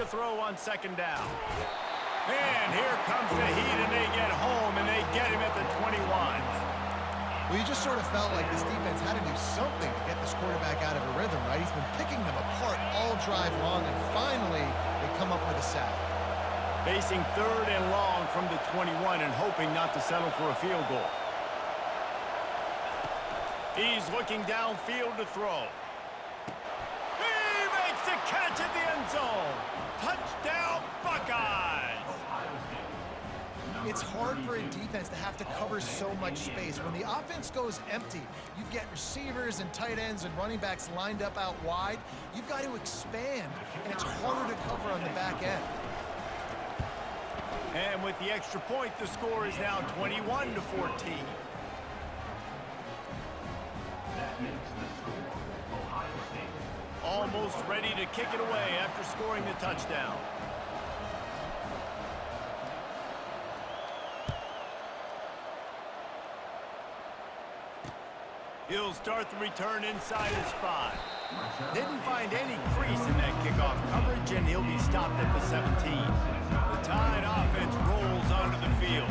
to throw on second down. And here comes the heat, and they get home, and they get him at the 21. Well, you just sort of felt like this defense had to do something to get this quarterback out of a rhythm, right? He's been picking them apart all drive long, and finally they come up with a sack. Facing third and long from the 21 and hoping not to settle for a field goal. He's looking downfield to throw. He makes the catch at the end zone. Touchdown, Buckeyes! It's hard for a defense to have to cover so much space. When the offense goes empty, you get receivers and tight ends and running backs lined up out wide. You've got to expand, and it's harder to cover on the back end. And with the extra point, the score is now 21-14. Almost ready to kick it away after scoring the touchdown. He'll start the return inside his 5. Didn't find any crease in that kickoff coverage, and he'll be stopped at the 17. The Tide offense rolls onto the field.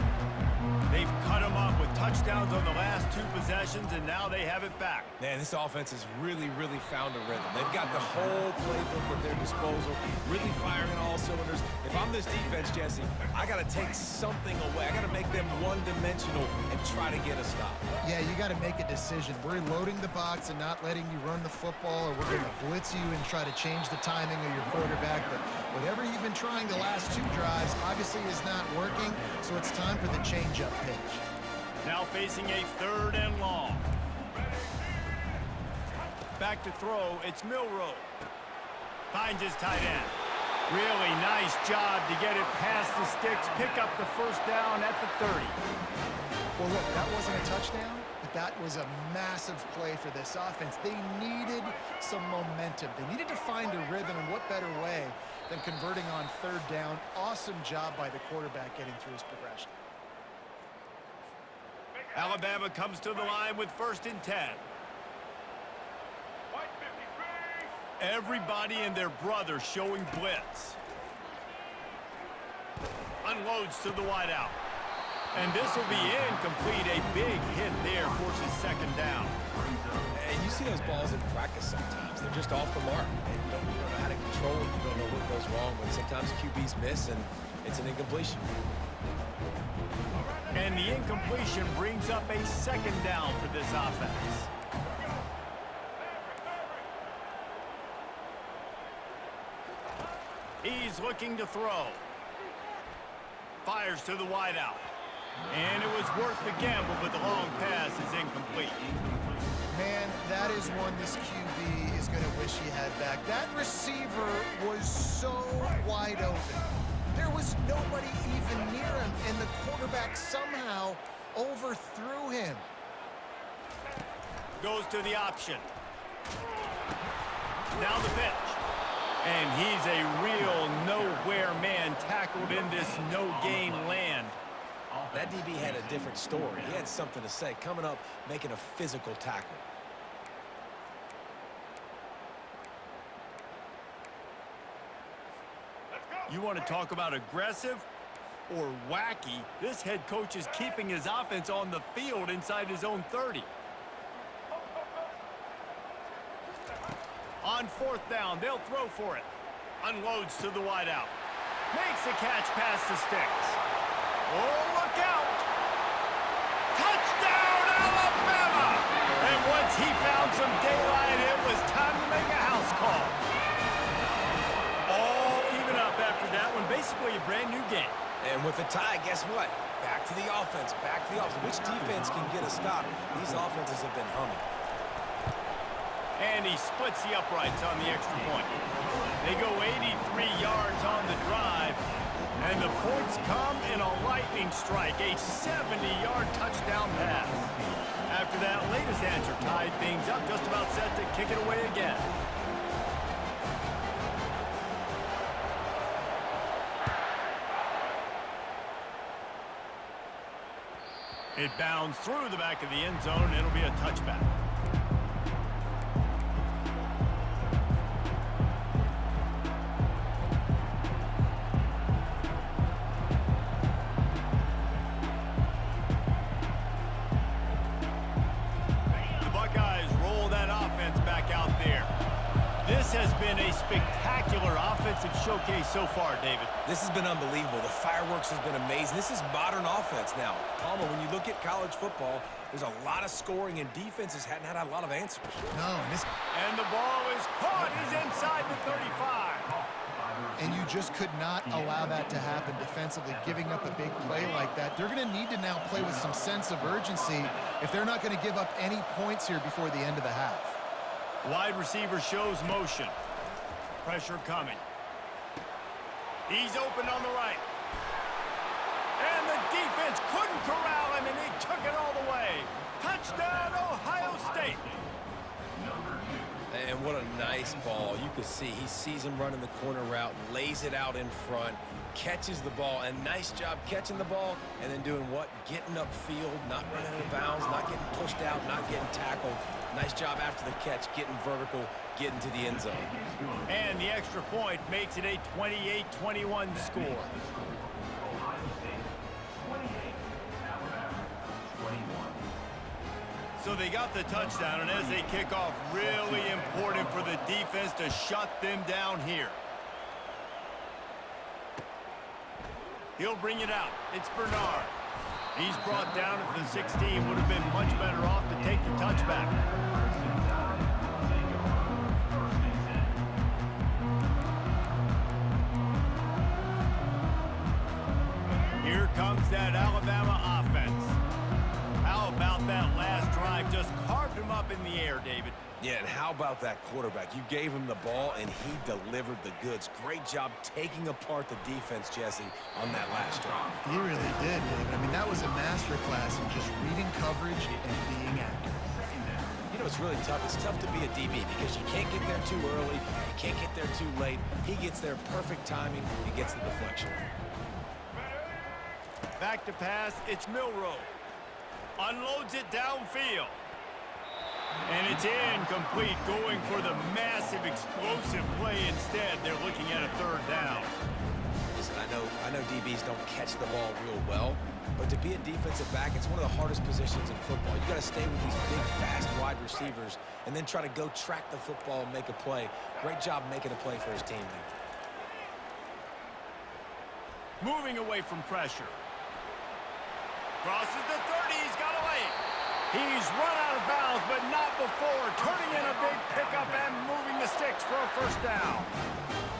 They've cut him up with touchdowns on the last 2 possessions, and now they have it back. Man, this offense has really found a rhythm. They've got the whole playbook at their disposal, really firing on all cylinders. If I'm this defense, Jesse, I got to take something away. I got to make them one-dimensional and try to get a stop. Yeah, you got to make a decision. We're loading the box and not letting you run the football, or we're going to blitz you and try to change the timing of your quarterback. But whatever you've been trying the last 2 drives obviously is not working, so it's time for the change-up pitch. Now facing a third and long. Back to throw, it's Milroe. Finds his tight end. Really nice job to get it past the sticks, pick up the first down at the 30. Well, look, that wasn't a touchdown, but that was a massive play for this offense. They needed some momentum. They needed to find a rhythm, and what better way than converting on third down. Awesome job by the quarterback getting through his progression. Alabama comes to the line with 1st and 10. Everybody and their brother showing blitz. Unloads to the wideout. And this will be incomplete. A big hit there forces second down. And you see those balls in practice sometimes. They're just off the mark. And you don't know how to control it. You don't know what goes wrong. But sometimes QBs miss, and it's an incompletion. And the incompletion brings up a second down for this offense. He's looking to throw. Fires to the wideout. And it was worth the gamble, but the long pass is incomplete. Man, that is one this QB is going to wish he had back. That receiver was so wide open. There was nobody even near him, and the quarterback somehow overthrew him. Goes to the option. Now the pitch. And he's a real nowhere man tackled in this no-gain land. That DB had a different story. He had something to say, coming up, making a physical tackle. You want to talk about aggressive or wacky? This head coach is keeping his offense on the field inside his own 30. On 4th down, they'll throw for it. Unloads to the wideout. Makes the catch past the sticks. Oh, look out! Touchdown, Alabama! And once he found some daylight, it was time to make a house call. All even up after that one, basically a brand new game. And with the tie, guess what? Back to the offense, back to the offense. Which defense can get a stop? These offenses have been humming. And he splits the uprights on the extra point. They go 83 yards on the drive. And the points come in a lightning strike, a 70-yard touchdown pass. After that latest answer tied things up, just about set to kick it away again. It bounds through the back of the end zone, and it'll be a touchback. offensive showcase so far, David? This has been unbelievable. The fireworks has been amazing. This is modern offense now. Palmer, when you look at college football, there's a lot of scoring, and defenses hadn't had a lot of answers. No, and the ball is caught. He's inside the 35. and you just could not allow that to happen defensively, giving up a big play like that. They're going to need to now play with some sense of urgency if they're not going to give up any points here before the end of the half. Wide receiver shows motion. Pressure coming. He's open on the right. And the defense couldn't corral him, and he took it all the way. Touchdown, Ohio State. And what a nice ball. You can see he sees him running the corner route, lays it out in front, catches the ball, and nice job catching the ball and then doing what? Getting upfield, not running out of bounds, not getting pushed out, not getting tackled. Nice job after the catch, getting vertical, getting to the end zone. And the extra point makes it a 28-21 score. So they got the touchdown, and as they kick off, really important for the defense to shut them down here. He'll bring it out. It's Bernard. He's brought down at the 16. Would have been much better off to take the touchback. Here comes that Alabama offense. How about that last drive? Just carved him up in the air, David. Yeah, and how about that quarterback? You gave him the ball, and he delivered the goods. Great job taking apart the defense, Jesse, on that last drive. He really did, David. I mean, that was a masterclass in just reading coverage and being accurate. You know, it's really tough. It's tough to be a DB because you can't get there too early. You can't get there too late. He gets there perfect timing. He gets the deflection. Back to pass. It's Milroe. Unloads it downfield. And it's incomplete, going for the massive, explosive play instead. They're looking at a third down. Listen, I know DBs don't catch the ball real well, but to be a defensive back, it's one of the hardest positions in football. You got to stay with these big, fast wide receivers and then try to go track the football and make a play. Great job making a play for his team there. Moving away from pressure. Crosses the 30, he's got away. He's run out of bounds, but not before turning in a big pickup and moving the sticks for a first down.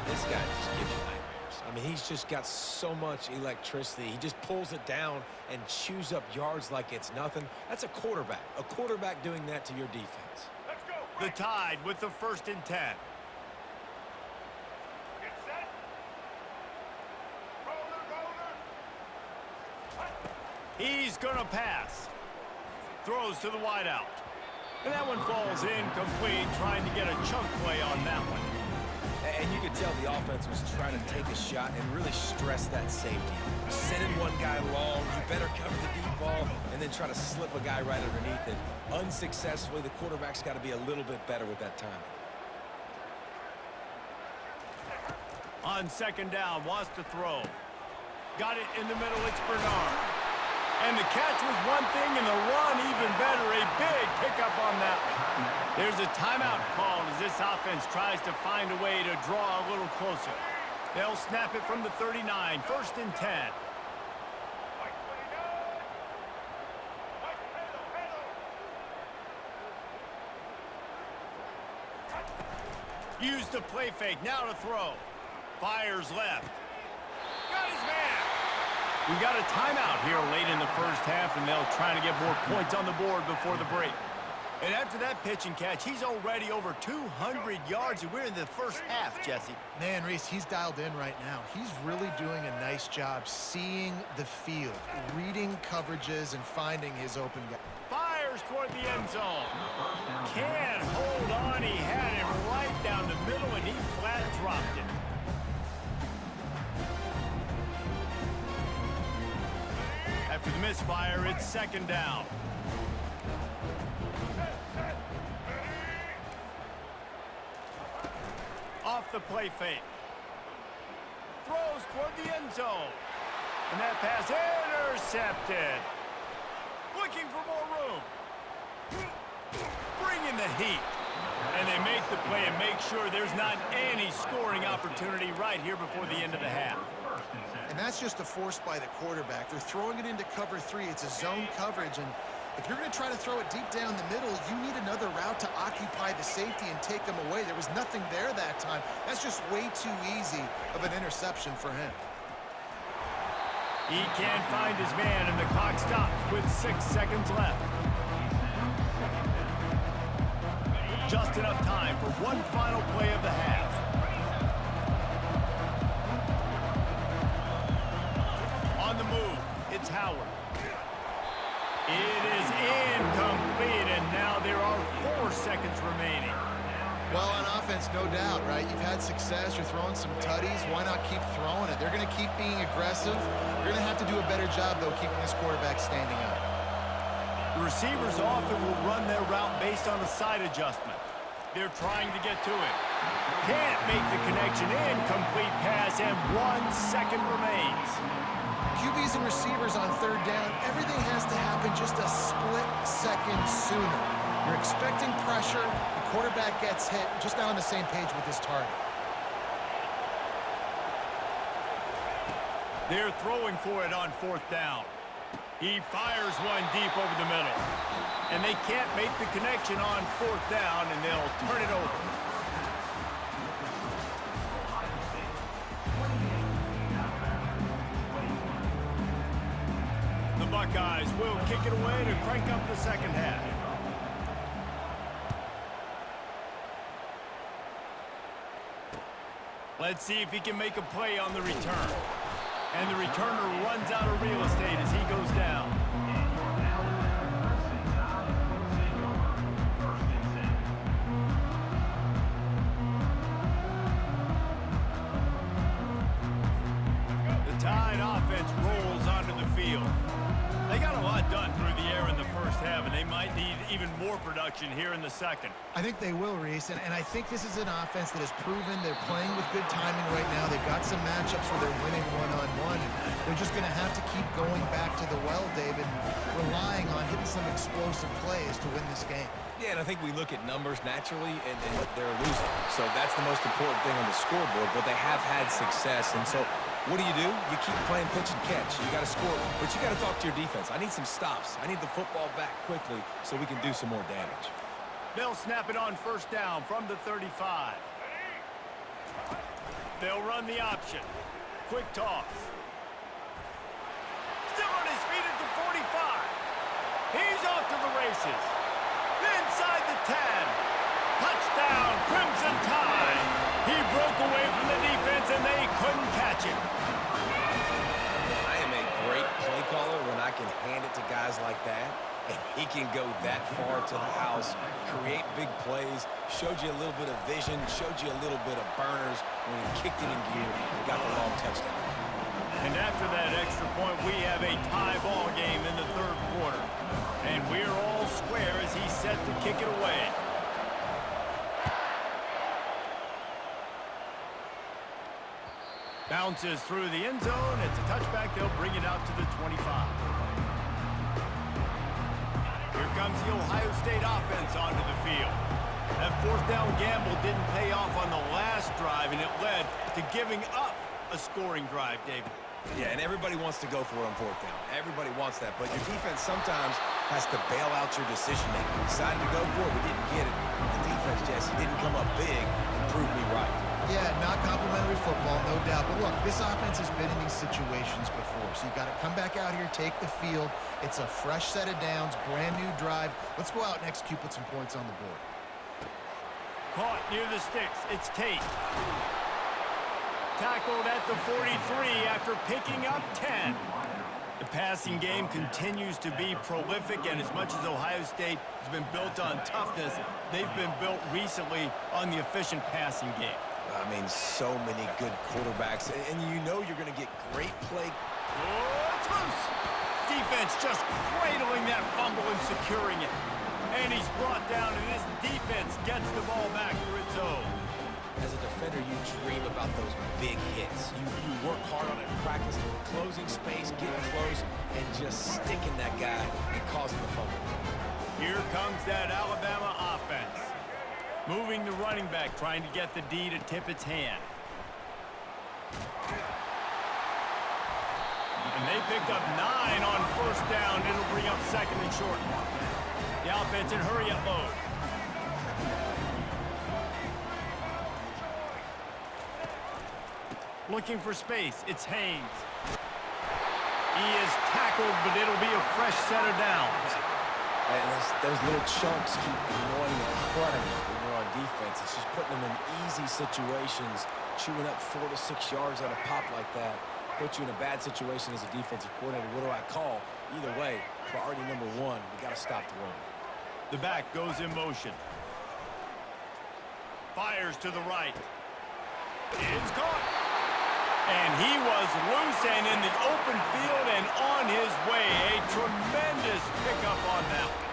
This guy just gives you nightmares. I mean, he's just got so much electricity. He just pulls it down and chews up yards like it's nothing. That's a quarterback. A quarterback doing that to your defense. Let's go. The Tide with the 1st and 10. He's going to pass. Throws to the wideout. And that one falls incomplete, trying to get a chunk play on that one. And you could tell the offense was trying to take a shot and really stress that safety. Sending one guy long, you better cover the deep ball, and then try to slip a guy right underneath it. Unsuccessfully, the quarterback's got to be a little bit better with that timing. On 2nd down, wants to throw. Got it in the middle, it's Bernard. And the catch was one thing, and the run even better. A big pickup on that one. There's a timeout called as this offense tries to find a way to draw a little closer. They'll snap it from the 39, 1st and 10. Use the play fake, now to throw. Fires left. Got his man. We got a timeout here late in the first half, and they'll try to get more points on the board before the break. And after that pitch and catch, he's already over 200 yards, and we're in the first half, Jesse. Man, Reese, he's dialed in right now. He's really doing a nice job seeing the field, reading coverages, and finding his open guy. Fires toward the end zone. Can't hold on. He had him right down the middle, and he flat dropped it. After the misfire, it's 2nd down. Off the play fake. Throws toward the end zone. And that pass intercepted. Looking for more room. Bringing the heat. And they make the play and make sure there's not any scoring opportunity right here before the end of the half. And that's just a force by the quarterback. They're throwing it into cover 3. It's a zone coverage, and if you're going to try to throw it deep down the middle, you need another route to occupy the safety and take them away. There was nothing there that time. That's just way too easy of an interception for him. He can't find his man, and the clock stops with 6 seconds left. Just enough time for one final play of the half. On the move, it's Howard. It is incomplete, and now there are 4 seconds remaining. Well, on offense, no doubt, right? You've had success. You're throwing some tutties. Why not keep throwing it? They're going to keep being aggressive. You're going to have to do a better job, though, keeping this quarterback standing up. The receivers often will run their route based on a side adjustment. They're trying to get to it. Can't make the connection. Incomplete pass, and 1 second remains. QBs and receivers on third down, everything has to happen just a split second sooner. You're expecting pressure, the quarterback gets hit, just not on the same page with his target. They're throwing for it on 4th down. He fires one deep over the middle. And they can't make the connection on 4th down, and they'll turn it over. The Buckeyes will kick it away to crank up the second half. Let's see if he can make a play on the return. And the returner runs out of real estate as he goes down. The Tide offense rolls onto the field. They got a lot done through the air in the first half, and they might need even more production here in the second. I think they will, Reese, and I think this is an offense that has proven they're playing with good timing right now. They've got some matchups where they're winning one-on-one, and they're just going to have to keep going back to the well, David, relying on hitting some explosive plays to win this game. Yeah, and I think we look at numbers naturally, and they're losing. So that's the most important thing on the scoreboard, but they have had success, and so what do? You keep playing pitch and catch. You got to score, but you got to talk to your defense. I need some stops. I need the football back quickly so we can do some more damage. They'll snap it on 1st down from the 35. They'll run the option. Quick toss. Still on his feet at the 45. He's off to the races. Inside the 10. Touchdown, Crimson Tide. He broke away from the defense, and they couldn't catch him. I am a great play caller when I can hand it to guys like that, and he can go that far to the house, create big plays, showed you a little bit of vision, showed you a little bit of burners when he kicked it in gear and got the long touchdown. And after that extra point, we have a tie ball game in the 3rd quarter. And we're all square as he's set to kick it away. Bounces through the end zone. It's a touchback. They'll bring it out to the 25. Here comes the Ohio State offense onto the field. That 4th down gamble didn't pay off on the last drive, and it led to giving up a scoring drive, David. Yeah, and everybody wants to go for it on 4th down. Everybody wants that, but your defense sometimes has to bail out your decision-making. Decided to go for it, we didn't get it. The defense, Jesse, didn't come up big and prove me right. Yeah, not complimentary football, no doubt. But look, this offense has been in these situations before, so you got to come back out here, take the field. It's a fresh set of downs, brand new drive. Let's go out and execute, put some points on the board. Caught near the sticks. It's Tate. Tackled at the 43 after picking up 10. The passing game continues to be prolific, and as much as Ohio State has been built on toughness, they've been built recently on the efficient passing game. I mean, so many good quarterbacks, and you know you're going to get great play. Oh, it's loose. Defense just cradling that fumble and securing it. And he's brought down, and this defense gets the ball back for its own. As a defender, you dream about those big hits. You work hard on it in practice, closing space, getting close, and just sticking that guy and causing the fumble. Here comes that Alabama offense. Moving the running back, trying to get the D to tip its hand. And they picked up 9 on first down. It'll bring up second and short. The offense in hurry-up mode. Looking for space. It's Haynes. He is tackled, but it'll be a fresh set of downs. And those little chunks keep annoying and cluttering when you're on defense. It's just putting them in easy situations, chewing up 4 to 6 yards at a pop like that. Put you in a bad situation as a defensive coordinator. What do I call? Either way, priority number 1, we got to stop the run. The back goes in motion. Fires to the right. It's caught. And he was loose and in the open field and on his way. A tremendous pickup on that one.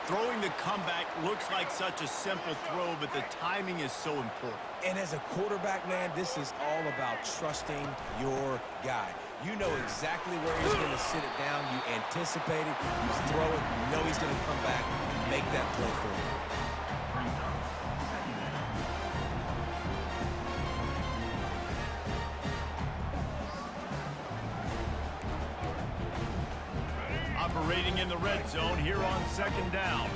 Throwing the comeback looks like such a simple throw, but the timing is so important. And as a quarterback, man, this is all about trusting your guy. You know exactly where he's going to sit it down. You anticipate it. You throw it. You know he's going to come back and make that play for you. Operating in the red zone here on second down.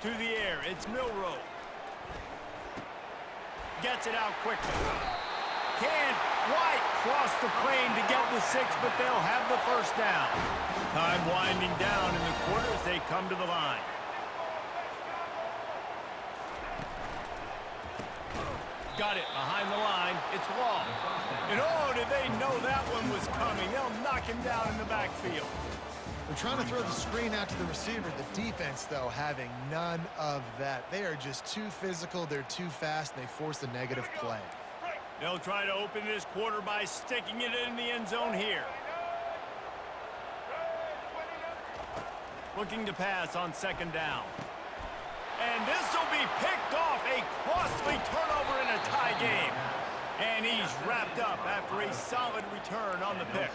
To the air, it's Milroe. Gets it out quickly. Can't quite cross the plane to get the 6, but they'll have the first down. Time winding down in the quarter as they come to the line. Got it behind the line. It's Long. And oh, did they know that one was coming? They'll knock him down in the backfield. They're trying to throw the screen out to the receiver. The defense, though, having none of that. They are just too physical. They're too fast, and they force a negative play. They'll try to open this quarter by sticking it in the end zone here. Looking to pass on second down. And this will be picked off. A costly turnover in a tie game. And he's wrapped up after a solid return on the pick.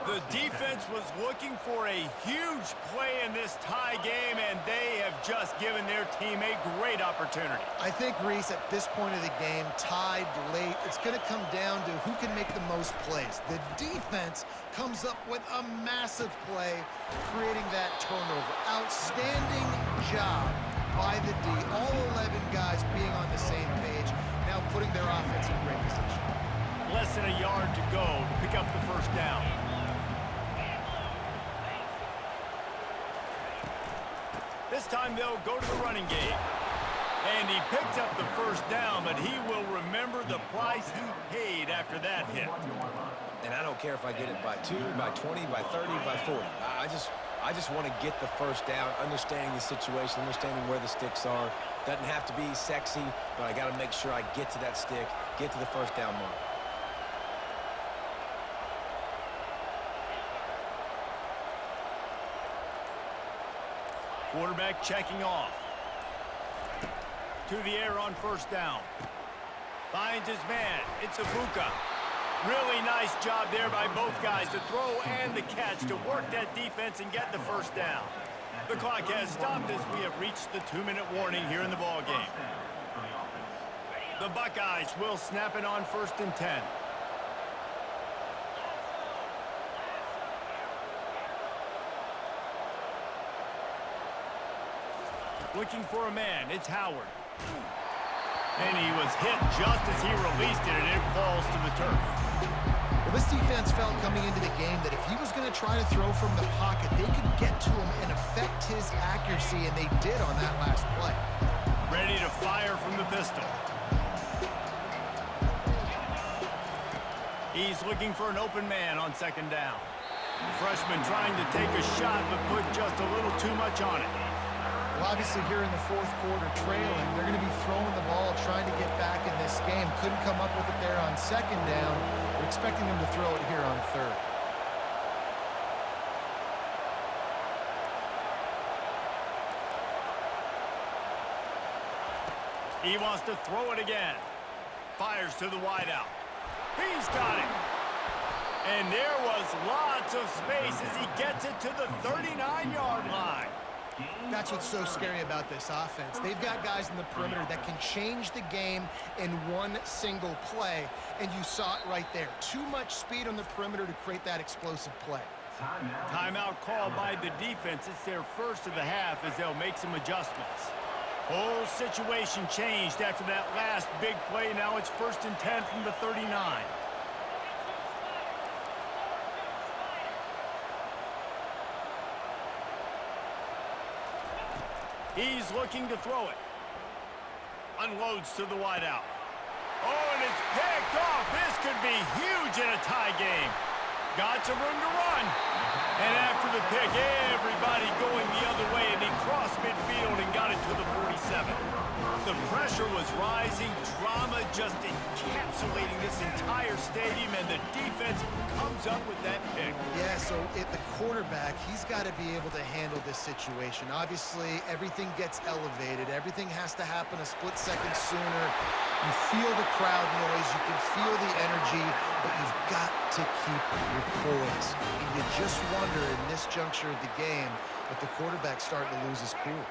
The defense was looking for a huge play in this tie game, and they have just given their team a great opportunity. I think, Reese, at this point of the game, tied late, it's going to come down to who can make the most plays. The defense comes up with a massive play, creating that turnover. Outstanding job by the D. All 11 guys being on the same page, now putting their offense in great position. Less than a yard to go to pick up the first down. This time they'll go to the running game. And he picked up the first down, but he will remember the price he paid after that hit. And I don't care if I get it by 2, by 20, by 30, by 40. I just want to get the first down, understanding the situation, understanding where the sticks are. Doesn't have to be sexy, but I got to make sure I get to that stick, get to the first down mark. Quarterback checking off. To the air on first down. Finds his man. It's Ibuka. Really nice job there by both guys to throw and the catch to work that defense and get the first down. The clock has stopped as we have reached the 2-minute warning here in the ball game. The Buckeyes will snap it on first and 10. Looking for a man, it's Howard. And he was hit just as he released it, and it falls to the turf. Well, this defense felt coming into the game that if he was going to try to throw from the pocket, they could get to him and affect his accuracy, and they did on that last play. Ready to fire from the pistol. He's looking for an open man on second down. The freshman trying to take a shot, but put just a little too much on it. Well, obviously here in the fourth quarter, trailing, they're going to be throwing the ball, trying to get back in this game. Couldn't come up with it there on second down. We're expecting them to throw it here on third. He wants to throw it again. Fires to the wideout. He's got it. And there was lots of space as he gets it to the 39-yard line. That's what's so scary about this offense. They've got guys in the perimeter that can change the game in one single play, and you saw it right there. Too much speed on the perimeter to create that explosive play. Timeout called by the defense. It's their first of the half as they'll make some adjustments. Whole situation changed after that last big play. Now it's 1st and 10 from the 39. He's looking to throw it. Unloads to the wideout. Oh, and it's picked off. This could be huge in a tie game. Got some room to run. And after the pick, everybody going the other way, and he crossed midfield and got it to the 47. The pressure was rising, drama just encapsulating this entire stadium, and the defense comes up with that pick. Yeah, so at the quarterback, he's got to be able to handle this situation. Obviously, everything gets elevated. Everything has to happen a split second sooner. You feel the crowd noise. You can feel the energy, but you've got to keep your poise. And you just wonder in this juncture of the game if the quarterback's starting to lose his cool.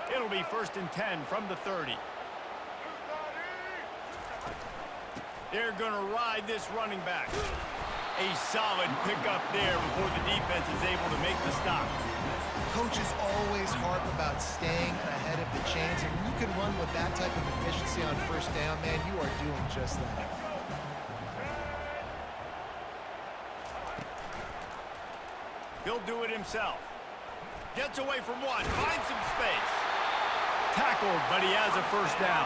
It'll be 1st and 10 from the 30. They're going to ride this running back. A solid pickup there before the defense is able to make the stop. Coaches always harp about staying ahead of the chains, and when you can run with that type of efficiency on 1st down, man, you are doing just that. He'll do it himself. Gets away from one, finds some space. Tackled, but he has a 1st down.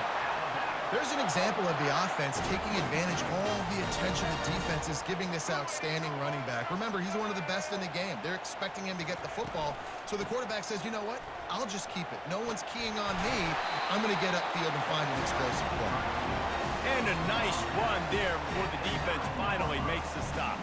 There's an example of the offense taking advantage of all the attention the defense is giving this outstanding running back. Remember, he's one of the best in the game. They're expecting him to get the football, so the quarterback says, you know what? I'll just keep it. No one's keying on me. I'm going to get upfield and find an explosive play. And a nice run there before the defense finally makes the stop.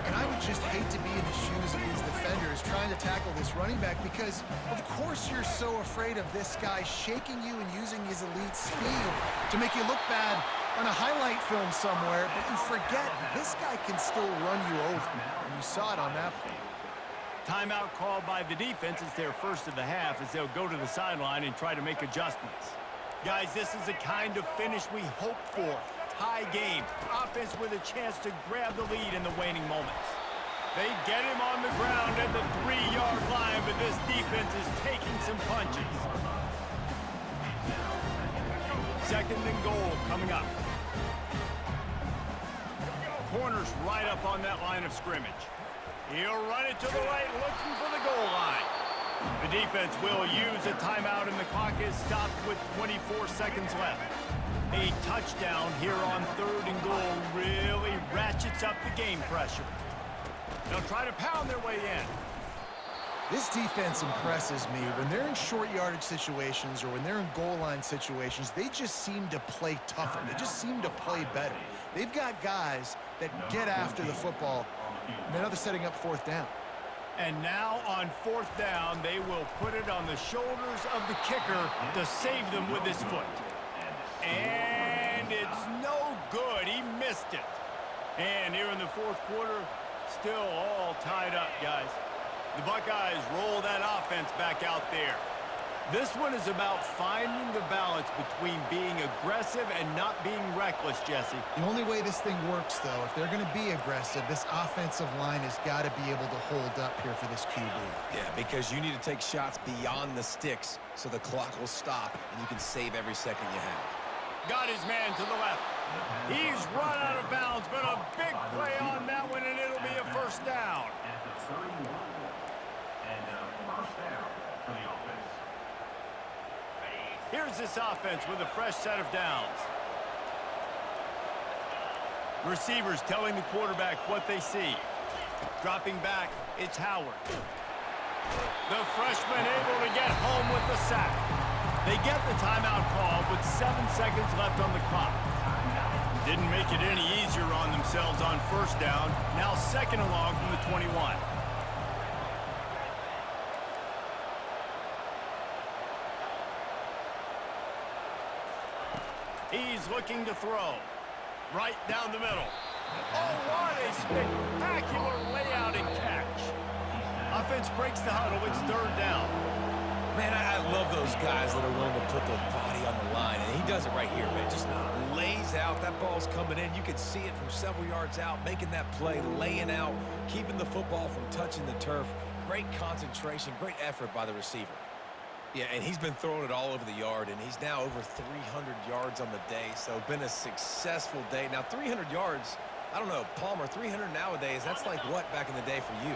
And I would just hate to be in the shoes of these defenders trying to tackle this running back because, of course, you're so afraid of this guy shaking you and using his elite speed to make you look bad on a highlight film somewhere, but you forget this guy can still run you over. And you saw it on that play. Timeout called by the defense. It's their first of the half as they'll go to the sideline and try to make adjustments. Guys, this is the kind of finish we hope for. Tie game. Offense with a chance to grab the lead in the waning moments. They get him on the ground at the 3-yard line, but this defense is taking some punches. 2nd and goal coming up. Corner's right up on that line of scrimmage. He'll run it to the right, looking for the goal line. The defense will use a timeout, and the clock is stopped with 24 seconds left. A touchdown here on 3rd and goal really ratchets up the game pressure. They'll try to pound their way in. This defense impresses me. When they're in short yardage situations or when they're in goal line situations, they just seem to play tougher. They just seem to play better. They've got guys that get after the football. Now they're setting up 4th down. And now on 4th down, they will put it on the shoulders of the kicker to save them with his foot. And it's no good. He missed it. And here in the 4th quarter, still all tied up, guys. The Buckeyes roll that offense back out there. This one is about finding the balance between being aggressive and not being reckless, Jesse. The only way this thing works, though, if they're going to be aggressive, this offensive line has got to be able to hold up here for this QB. Yeah, because you need to take shots beyond the sticks so the clock will stop and you can save every second you have. Got his man to the left. He's run out of bounds, but a big play on that one, and it'll be a 1st down. Here's this offense with a fresh set of downs. Receivers telling the quarterback what they see. Dropping back, it's Howard. The freshman able to get home with the sack. They get the timeout call with 7 seconds left on the clock. Didn't make it any easier on themselves on 1st down. Now 2nd along from the 21. He's looking to throw. Right down the middle. Oh, what a spectacular layout and catch. Offense breaks the huddle. It's third down. Man, I love those guys that are willing to put their body on the line, and he does it right here, man. Just lays out. That ball's coming in. You can see it from several yards out, making that play, laying out, keeping the football from touching the turf. Great concentration, great effort by the receiver. Yeah, and he's been throwing it all over the yard, and he's now over 300 yards on the day, so been a successful day. Now, 300 yards, I don't know, Palmer, 300 nowadays, that's like what back in the day for you?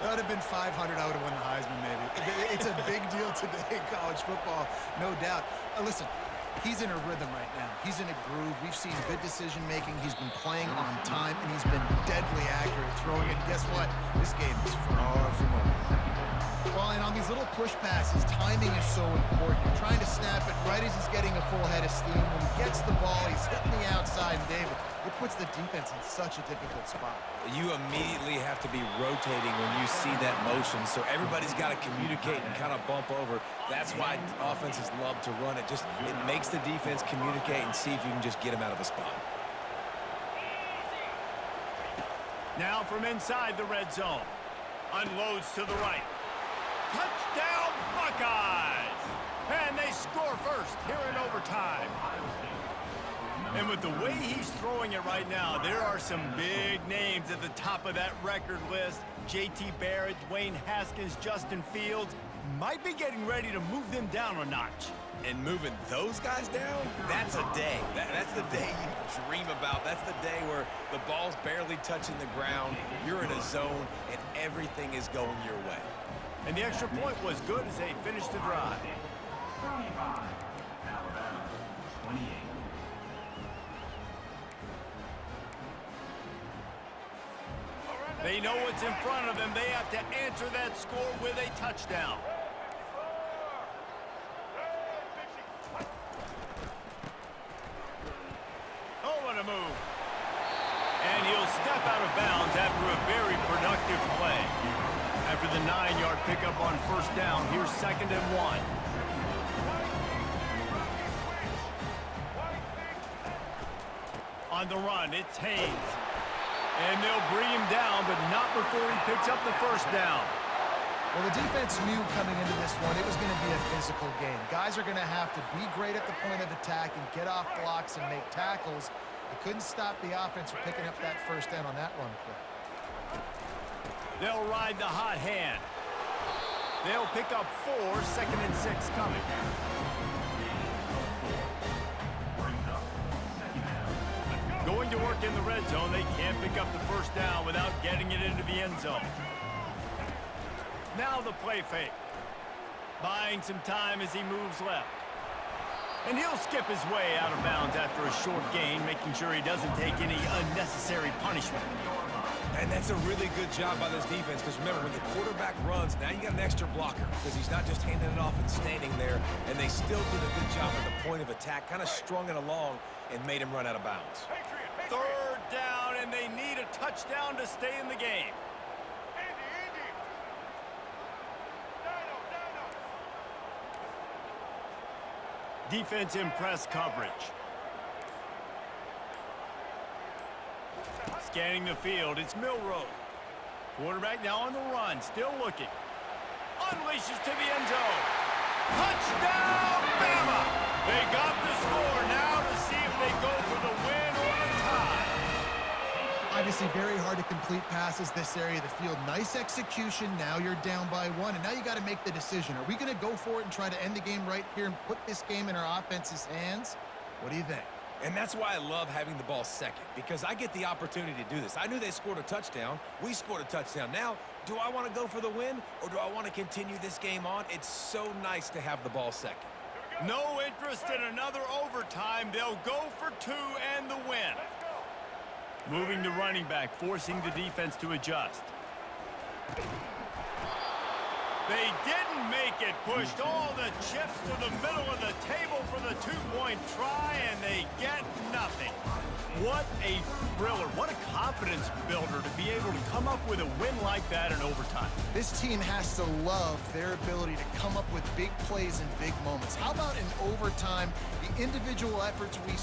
That would have been 500. I would have won the Heisman, maybe. It's a big deal today in college football, no doubt. Listen, he's in a rhythm right now. He's in a groove. We've seen good decision-making. He's been playing on time, and he's been deadly accurate throwing it. Guess what? This game is far from over. Well, and on these little push passes, timing is so important. You're trying to snap it right as he's getting a full head of steam. When he gets the ball, he's hitting the outside, and David, it puts the defense in such a difficult spot. You immediately have to be rotating when you see that motion, so everybody's got to communicate and kind of bump over. That's why offenses love to run it. It makes the defense communicate and see if you can just get him out of a spot. Now from inside the red zone. Unloads to the right. Touchdown, Buckeyes! And they score first here in overtime. And with the way he's throwing it right now, there are some big names at the top of that record list. J.T. Barrett, Dwayne Haskins, Justin Fields might be getting ready to move them down a notch. And moving those guys down, that's a day. That's the day you dream about. That's the day where the ball's barely touching the ground, you're in a zone, and everything is going your way. And the extra point was good as they finished the drive. They know what's in front of them. They have to answer that score with a touchdown. Oh, what a move. And he'll step out of bounds after a very productive play. After the 9-yard pickup on first down, here's 2nd and 1. On the run, it's Haynes. And they'll bring him down, but not before he picks up the first down. Well, the defense knew coming into this one it was going to be a physical game. Guys are going to have to be great at the point of attack and get off blocks and make tackles. They couldn't stop the offense from picking up that first down on that run play. They'll ride the hot hand. They'll pick up 4, 2nd and 6 coming. Going to work in the red zone, they can't pick up the first down without getting it into the end zone. Now the play fake. Buying some time as he moves left. And he'll skip his way out of bounds after a short gain, making sure he doesn't take any unnecessary punishment. And that's a really good job by this defense, because remember, when the quarterback runs, now you got an extra blocker, because he's not just handing it off and standing there, and they still did a good job at the point of attack, kind of strung it along and made him run out of bounds. Third down, and they need a touchdown to stay in the game. Defense in press coverage. Scanning the field, it's Milroe. Quarterback now on the run, still looking. Unleashes to the end zone. Touchdown, Bama! They got the score now to see if they go for the win or the tie. Obviously very hard to complete passes this area of the field. Nice execution. Now you're down by 1, and now you got to make the decision. Are we going to go for it and try to end the game right here and put this game in our offense's hands? What do you think? And that's why I love having the ball second, because I get the opportunity to do this. I knew they scored a touchdown. We scored a touchdown. Now, do I want to go for the win, or do I want to continue this game on? It's so nice to have the ball second. No interest in another overtime. They'll go for 2 and the win. Moving the running back, forcing the defense to adjust. They didn't make it. Pushed all the chips to the middle of the table for the 2-point try, and they get nothing. What a thriller. What a confidence builder to be able to come up with a win like that in overtime. This team has to love their ability to come up with big plays in big moments. How about in overtime, the individual efforts we